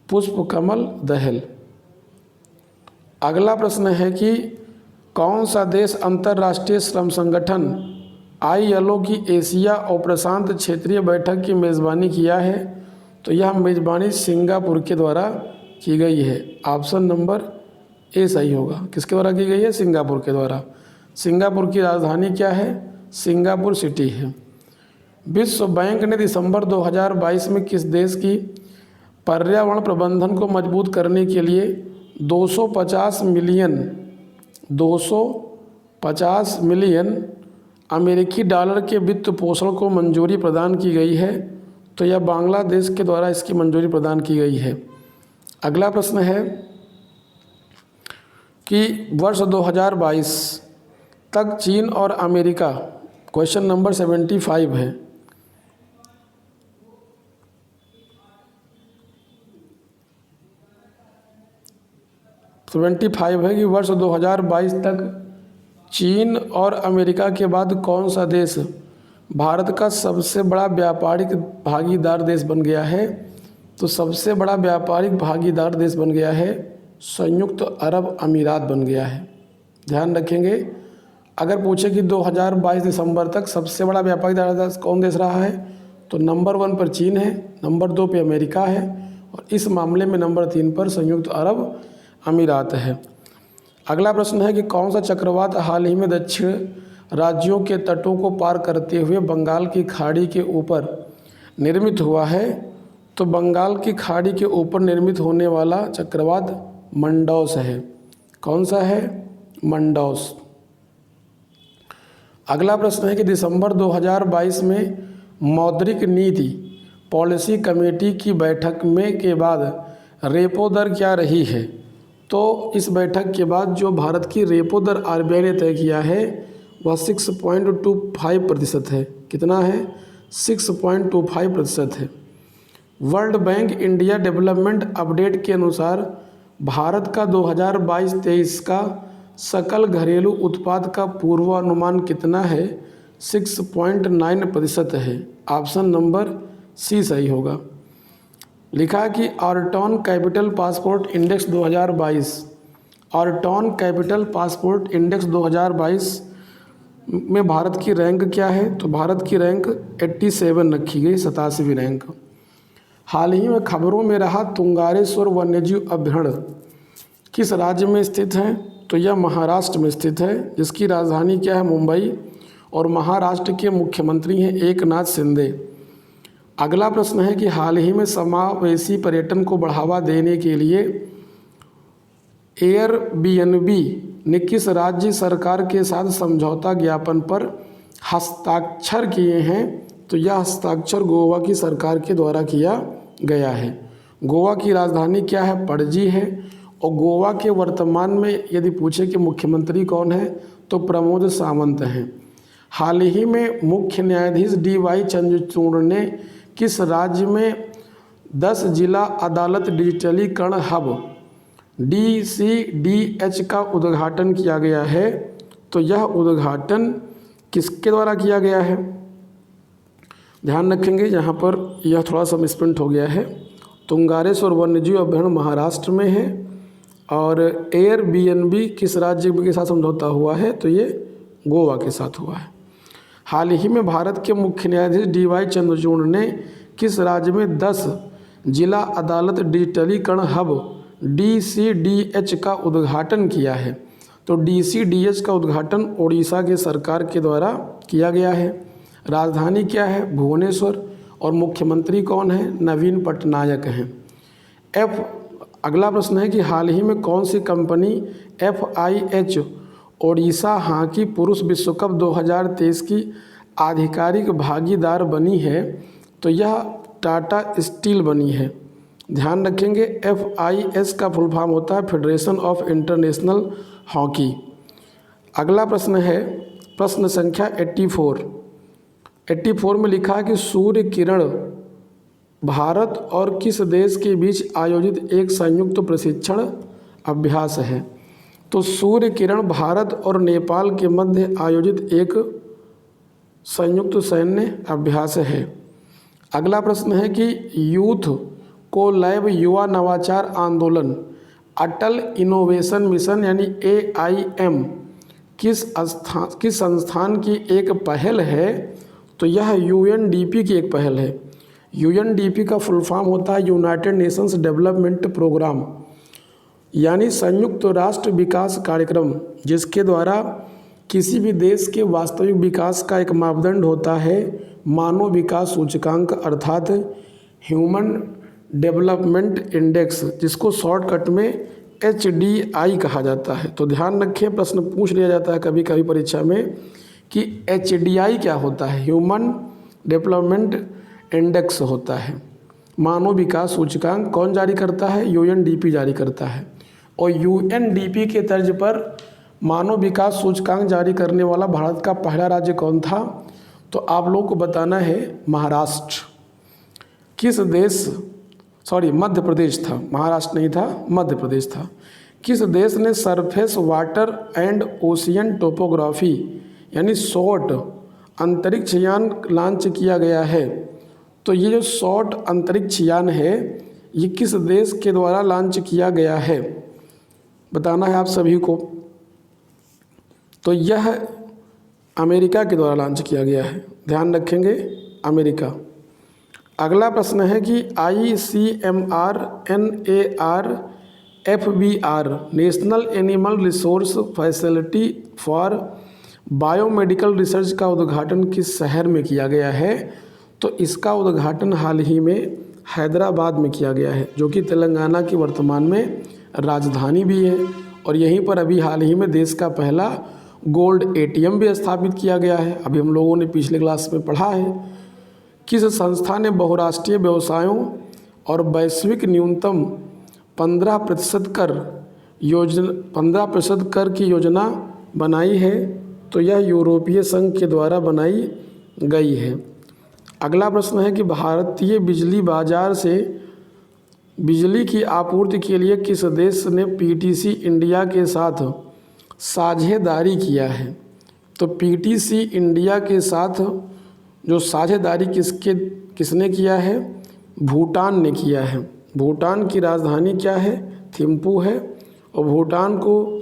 पुष्पकमल दहल। अगला प्रश्न है कि कौन सा देश अंतर्राष्ट्रीय श्रम संगठन ILO की एशिया और प्रशांत क्षेत्रीय बैठक की मेज़बानी किया है? तो यह मेज़बानी सिंगापुर के द्वारा की गई है। ऑप्शन नंबर A सही होगा। किसके द्वारा की गई है? सिंगापुर के द्वारा। सिंगापुर की राजधानी क्या है? सिंगापुर सिटी है। विश्व बैंक ने दिसंबर 2022 में किस देश की पर्यावरण प्रबंधन को मजबूत करने के लिए 250 मिलियन अमेरिकी डॉलर के वित्त पोषण को मंजूरी प्रदान की गई है? तो यह बांग्लादेश के द्वारा इसकी मंजूरी प्रदान की गई है। अगला प्रश्न है कि वर्ष 2022 तक चीन और अमेरिका, क्वेश्चन नंबर 75 है, कि वर्ष 2022 तक चीन और अमेरिका के बाद कौन सा देश भारत का सबसे बड़ा व्यापारिक भागीदार देश बन गया है? तो सबसे बड़ा व्यापारिक भागीदार देश बन गया है संयुक्त अरब अमीरात बन गया है। ध्यान रखेंगे, अगर पूछे कि 2022 दिसंबर तक सबसे बड़ा व्यापारिक भागीदार कौन देश रहा है, तो नंबर 1 पर चीन है, नंबर 2 पे अमेरिका है और इस मामले में नंबर 3 पर संयुक्त अरब अमीरात है। अगला प्रश्न है कि कौन सा चक्रवात हाल ही में दक्षिण राज्यों के तटों को पार करते हुए बंगाल की खाड़ी के ऊपर निर्मित हुआ है? तो बंगाल की खाड़ी के ऊपर निर्मित होने वाला चक्रवात मंडौस है। कौन सा है? मंडौस। अगला प्रश्न है कि दिसंबर 2022 में मौद्रिक नीति पॉलिसी कमेटी की बैठक में के बाद रेपो दर क्या रही है? तो इस बैठक के बाद जो भारत की रेपो दर आरबीआई ने तय किया है वह 6.25% है। कितना है? 6.25% है। World bank India development update के अनुसार भारत का 2022-23 का सकल घरेलू उत्पाद का पूर्वानुमान कितना है? 6.9% है। ऑप्शन नंबर सी सही होगा। लिखा कि Orton capital passport index 2022, Orton capital passport index 2022 में भारत की रैंक क्या है? तो भारत की रैंक 87 रखी गई, 87वीं रैंक। हाल ही में खबरों में रहा तुंगारेश्वर वन्यजीव अभयारण्य किस राज्य में स्थित है? तो यह महाराष्ट्र में स्थित है, जिसकी राजधानी क्या है? मुंबई। और महाराष्ट्र के मुख्यमंत्री हैं एकनाथ शिंदे। अगला प्रश्न है कि हाल ही में समावेशी पर्यटन को बढ़ावा देने के लिए एयरबीएनबी ने किस राज्य सरकार के साथ समझौता ज्ञापन पर हस्ताक्षर किए हैं? तो यह हस्ताक्षर गोवा की सरकार के द्वारा किया गया है। गोवा की राजधानी क्या है? पणजी है। और गोवा के वर्तमान में यदि पूछे कि मुख्यमंत्री कौन है, तो प्रमोद सावंत हैं। हाल ही में मुख्य न्यायाधीश DY चंद्रचूड़ ने किस राज्य में 10 जिला अदालत डिजिटलीकरण हब DCDH का उद्घाटन किया गया है? तो यह उद्घाटन किसके द्वारा किया गया है? ध्यान रखेंगे, यहाँ पर यह थोड़ा सा मिसप्रिंट हो गया है। तुंगारेश्वर वन्यजीव अभयारण्य महाराष्ट्र में है और एयरबीएनबी किस राज्य के साथ समझौता हुआ है? तो ये गोवा के साथ हुआ है। हाल ही में भारत के मुख्य न्यायाधीश DY चंद्रचूड़ ने किस राज्य में 10 जिला अदालत डिजिटलीकरण हब DCDH का उद्घाटन किया है? तो DCDH का उद्घाटन ओडिशा के सरकार के द्वारा किया गया है। राजधानी क्या है? भुवनेश्वर। और मुख्यमंत्री कौन है? नवीन पटनायक हैं। अगला प्रश्न है कि हाल ही में कौन सी कंपनी FIH ओडिशा हॉकी पुरुष विश्व कप 2023 की आधिकारिक भागीदार बनी है? तो यह टाटा स्टील बनी है। ध्यान रखेंगे, FIS का फुल फॉर्म होता है फेडरेशन ऑफ इंटरनेशनल हॉकी। अगला प्रश्न है प्रश्न संख्या 84 में लिखा है कि सूर्य किरण भारत और किस देश के बीच आयोजित एक संयुक्त प्रशिक्षण अभ्यास है? तो सूर्य किरण भारत और नेपाल के मध्य आयोजित एक संयुक्त सैन्य अभ्यास है। अगला प्रश्न है कि यूथ को लैब युवा नवाचार आंदोलन अटल इनोवेशन मिशन यानी AIM किस संस्थान की एक पहल है? तो यह UNDP की एक पहल है। UNDP का फुल फॉर्म होता है यूनाइटेड नेशंस डेवलपमेंट प्रोग्राम, यानी संयुक्त राष्ट्र विकास कार्यक्रम, जिसके द्वारा किसी भी देश के वास्तविक विकास का एक मापदंड होता है मानव विकास सूचकांक अर्थात ह्यूमन डेवलपमेंट इंडेक्स, जिसको शॉर्टकट में HDI कहा जाता है। तो ध्यान रखें, प्रश्न पूछ लिया जाता है कभी कभी परीक्षा में कि HDI क्या होता है? ह्यूमन डेवलपमेंट इंडेक्स होता है। मानव विकास सूचकांक कौन जारी करता है? UNDP जारी करता है। और UNDP के तर्ज पर मानव विकास सूचकांक जारी करने वाला भारत का पहला राज्य कौन था? तो आप लोग को बताना है महाराष्ट्र। किस देश मध्य प्रदेश था, महाराष्ट्र नहीं था, मध्य प्रदेश था। किस देश ने surface water and ocean topography यानी SWOT अंतरिक्ष यान लॉन्च किया गया है, तो ये जो शॉर्ट अंतरिक्ष यान है ये किस देश के द्वारा लॉन्च किया गया है, बताना है आप सभी को। तो यह अमेरिका के द्वारा लॉन्च किया गया है, ध्यान रखेंगे, अमेरिका। अगला प्रश्न है कि ICMR NAR FBR national animal resource facility for biomedical research का उद्घाटन किस शहर में किया गया है? तो इसका उद्घाटन हाल ही में हैदराबाद में किया गया है, जो कि तेलंगाना की वर्तमान में राजधानी भी है। और यहीं पर अभी हाल ही में देश का पहला गोल्ड ATM भी स्थापित किया गया है, अभी हम लोगों ने पिछले क्लास में पढ़ा है। किस संस्था ने बहुराष्ट्रीय व्यवसायों और वैश्विक न्यूनतम 15% कर की योजना बनाई है? तो यह यूरोपीय संघ के द्वारा बनाई गई है। अगला प्रश्न है कि भारतीय बिजली बाजार से बिजली की आपूर्ति के लिए किस देश ने PTC इंडिया के साथ साझेदारी किया है? तो PTC इंडिया के साथ जो साझेदारी किसने किया है? भूटान ने किया है। भूटान की राजधानी क्या है? थिम्पू है। और भूटान को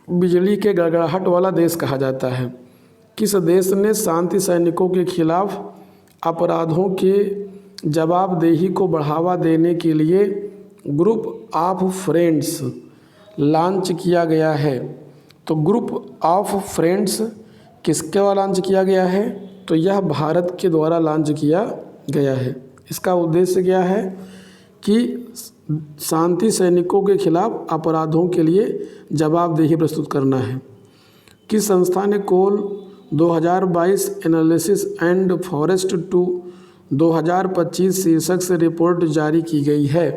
बिजली के गड़गड़ाहट वाला देश कहा जाता है। किस देश ने शांति सैनिकों के खिलाफ अपराधों के जवाबदेही को बढ़ावा देने के लिए ग्रुप ऑफ फ्रेंड्स लॉन्च किया गया है? तो ग्रुप ऑफ फ्रेंड्स किसके द्वारा लॉन्च किया गया है? तो यह भारत के द्वारा लॉन्च किया गया है। इसका उद्देश्य क्या है कि शांति सैनिकों के खिलाफ अपराधों के लिए जवाबदेही प्रस्तुत करना है। किस संस्था ने कोल 2022 एनालिसिस एंड फॉरेस्ट टू 2025 शीर्षक से रिपोर्ट जारी की गई है?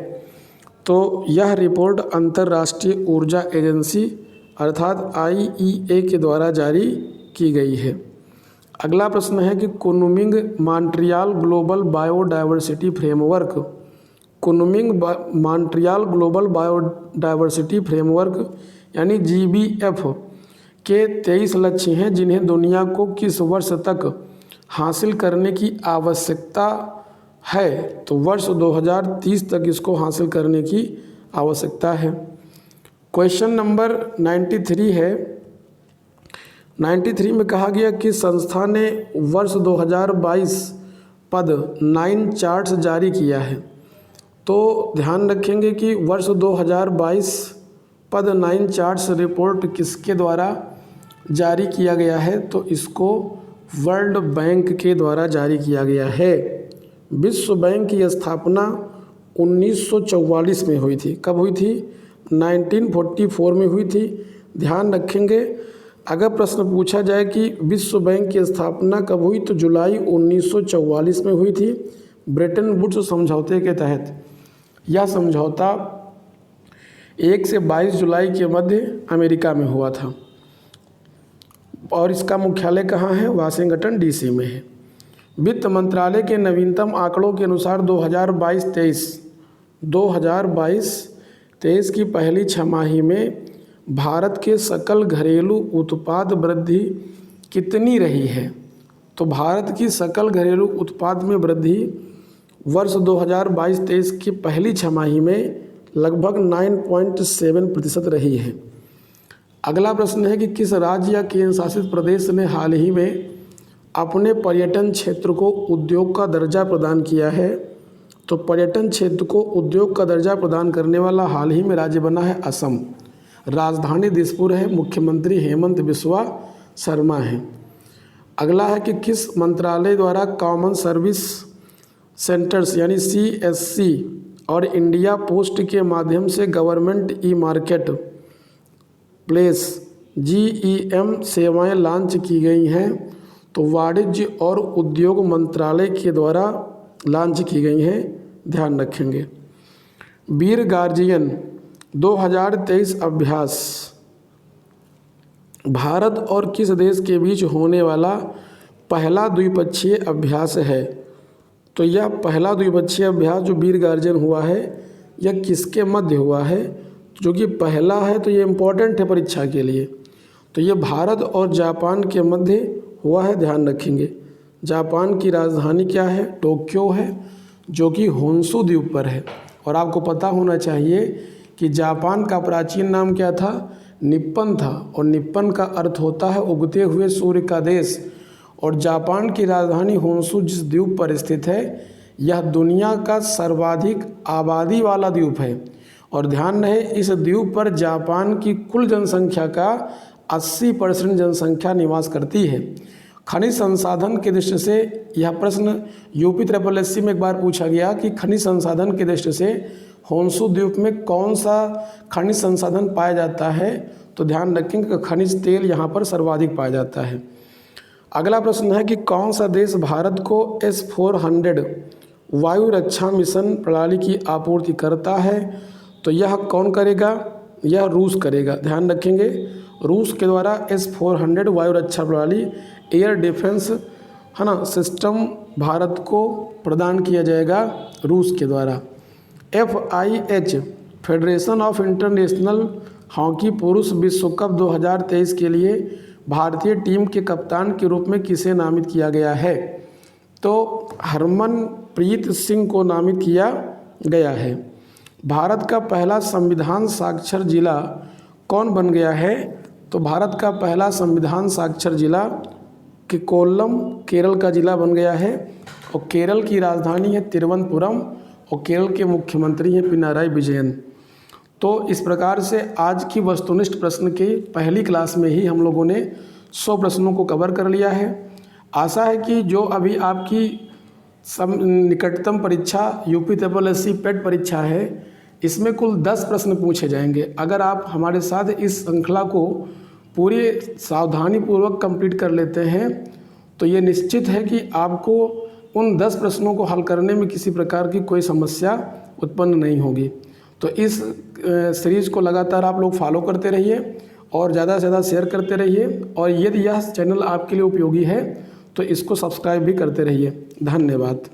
तो यह रिपोर्ट अंतर्राष्ट्रीय ऊर्जा एजेंसी अर्थात IEA के द्वारा जारी की गई है। अगला प्रश्न है कि Kunming Montreal global biodiversity framework, Kunming Montreal global biodiversity framework यानी GBF के 23 लक्ष्य हैं जिन्हें दुनिया को किस वर्ष तक हासिल करने की आवश्यकता है? तो वर्ष 2030 तक इसको हासिल करने की आवश्यकता है। क्वेश्चन नंबर 93 है। 93 में कहा गया कि संस्था ने वर्ष 2022 पद 9 चार्ट्स जारी किया है। तो ध्यान रखेंगे कि वर्ष 2022 पद 9 चार्ट्स रिपोर्ट किसके द्वारा जारी किया गया है? तो इसको वर्ल्ड बैंक के द्वारा जारी किया गया है। विश्व बैंक की स्थापना 1944 में हुई थी। कब हुई थी? 1944 में हुई थी। ध्यान रखेंगे, अगर प्रश्न पूछा जाए कि विश्व बैंक की स्थापना कब हुई, तो जुलाई 1944 में हुई थी ब्रेटन वुड्स समझौते के तहत। यह समझौता 1 से 22 जुलाई के मध्य अमेरिका में हुआ था और इसका मुख्यालय कहाँ है? वाशिंगटन DC में है। वित्त मंत्रालय के नवीनतम आंकड़ों के अनुसार 2022-23 की पहली छमाही में भारत के सकल घरेलू उत्पाद वृद्धि कितनी रही है? तो भारत की सकल घरेलू उत्पाद में वृद्धि वर्ष 2022-23 की पहली छमाही में लगभग 9.7% रही है। अगला प्रश्न है कि किस राज्य या केंद्र शासित प्रदेश ने हाल ही में अपने पर्यटन क्षेत्र को उद्योग का दर्जा प्रदान किया है? तो पर्यटन क्षेत्र को उद्योग का दर्जा प्रदान करने वाला हाल ही में राज्य बना है असम। राजधानी दिसपुर है, मुख्यमंत्री हेमंत बिस्वा शर्मा हैं। अगला है कि किस मंत्रालय द्वारा कॉमन सर्विस सेंटर्स यानी CSC और इंडिया पोस्ट के माध्यम से गवर्नमेंट ई-मार्केट प्लेस GEM सेवाएं लॉन्च की गई हैं? तो वाणिज्य और उद्योग मंत्रालय के द्वारा लॉन्च की गई हैं, ध्यान रखेंगे। वीर गार्जियन 2023 अभ्यास भारत और किस देश के बीच होने वाला पहला द्विपक्षीय अभ्यास है? तो यह पहला द्विपक्षीय अभ्यास जो वीर गार्जियन हुआ है यह किसके मध्य हुआ है? जो कि पहला है तो ये इम्पोर्टेंट है परीक्षा के लिए। तो ये भारत और जापान के मध्य हुआ है, ध्यान रखेंगे। जापान की राजधानी क्या है? टोक्यो है, जो कि होन्शु द्वीप पर है। और आपको पता होना चाहिए कि जापान का प्राचीन नाम क्या था? निप्पन था, और निप्पन का अर्थ होता है उगते हुए सूर्य का देश। और जापान की राजधानी होन्शु जिस द्वीप पर स्थित है, यह दुनिया का सर्वाधिक आबादी वाला द्वीप है। और ध्यान रहे, इस द्वीप पर जापान की कुल जनसंख्या का 80% जनसंख्या निवास करती है। खनिज संसाधन की दृष्टि से यह प्रश्न यूपी SSSC में एक बार पूछा गया कि खनिज संसाधन की दृष्टि से होन्शु द्वीप में कौन सा खनिज संसाधन पाया जाता है, तो ध्यान रखेंगे कि खनिज तेल यहाँ पर सर्वाधिक पाया जाता है। अगला प्रश्न है कि कौन सा देश भारत को S-400 वायु रक्षा मिशन प्रणाली की आपूर्ति करता है? तो यह कौन करेगा? यह रूस करेगा। ध्यान रखेंगे, रूस के द्वारा S-400 वायु रक्षा प्रणाली एयर डिफेंस है ना सिस्टम भारत को प्रदान किया जाएगा रूस के द्वारा। FIH federation of international hockey पुरुष विश्व कप 2023 के लिए भारतीय टीम के कप्तान के रूप में किसे नामित किया गया है? तो हरमनप्रीत सिंह को नामित किया गया है। भारत का पहला संविधान साक्षर जिला कौन बन गया है? तो भारत का पहला संविधान साक्षर जिला कि कोल्लम केरल का जिला बन गया है। और केरल की राजधानी है तिरुवनंतपुरम, और केरल के मुख्यमंत्री हैं पिनाराई विजयन। तो इस प्रकार से आज की वस्तुनिष्ठ प्रश्न के पहली क्लास में ही हम लोगों ने 100 प्रश्नों को कवर कर लिया है। आशा है कि जो अभी आपकी निकटतम परीक्षा यूपी SSSC पेट परीक्षा है, इसमें कुल 10 प्रश्न पूछे जाएंगे। अगर आप हमारे साथ इस श्रृंखला को पूरी सावधानीपूर्वक कंप्लीट कर लेते हैं, तो ये निश्चित है कि आपको उन 10 प्रश्नों को हल करने में किसी प्रकार की कोई समस्या उत्पन्न नहीं होगी। तो इस सीरीज़ को लगातार आप लोग फॉलो करते रहिए और ज़्यादा से ज़्यादा शेयर करते रहिए। और यदि यह चैनल आपके लिए उपयोगी है तो इसको सब्सक्राइब भी करते रहिए। धन्यवाद।